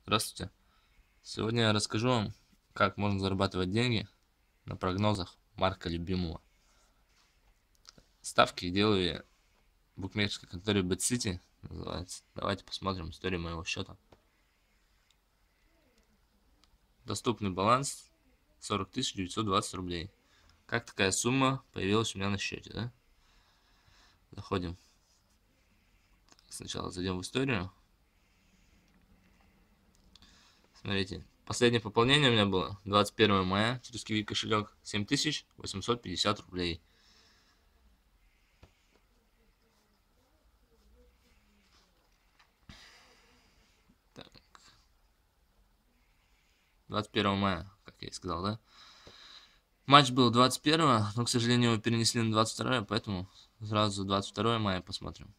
Здравствуйте. Сегодня я расскажу вам, как можно зарабатывать деньги на прогнозах Марка Любимого. Ставки делаю я в букмекерской конторе BetCity, называется. Давайте посмотрим историю моего счета. Доступный баланс 40 920 рублей. Как такая сумма появилась у меня на счете, да? Заходим. Сначала зайдем в историю. Смотрите, последнее пополнение у меня было 21 мая через Kiwi кошелек 7850 рублей. Так, 21 мая, как я и сказал, да? Матч был 21-го, но, к сожалению, его перенесли на 22-е, поэтому сразу 22 мая посмотрим.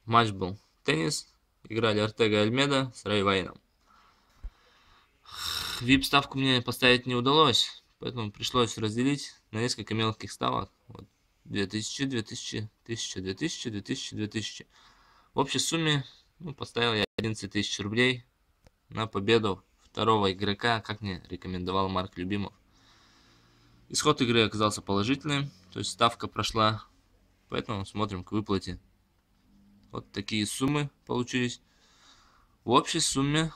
Матч был теннис. Играли Ортега и Альмеда с Райвайном. Вип-ставку мне поставить не удалось, поэтому пришлось разделить на несколько мелких ставок. Вот. 2000, 2000, 1000, 2000, 2000, 2000. В общей сумме поставил я 11 тысяч рублей на победу второго игрока, как мне рекомендовал Марк Любимов. Исход игры оказался положительным, то есть ставка прошла, поэтому смотрим к выплате. Вот такие суммы получились. В общей сумме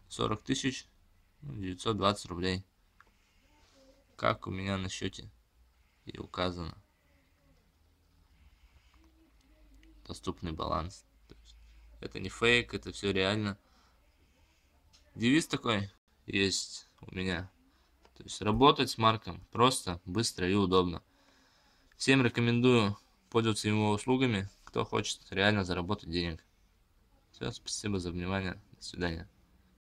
40 920 рублей, как у меня на счете и указано. Доступный баланс. Это не фейк, это все реально. Девиз такой есть у меня. То есть работать с Марком просто, быстро и удобно. Всем рекомендую пользоваться его услугами, кто хочет реально заработать денег. Все, спасибо за внимание. До свидания.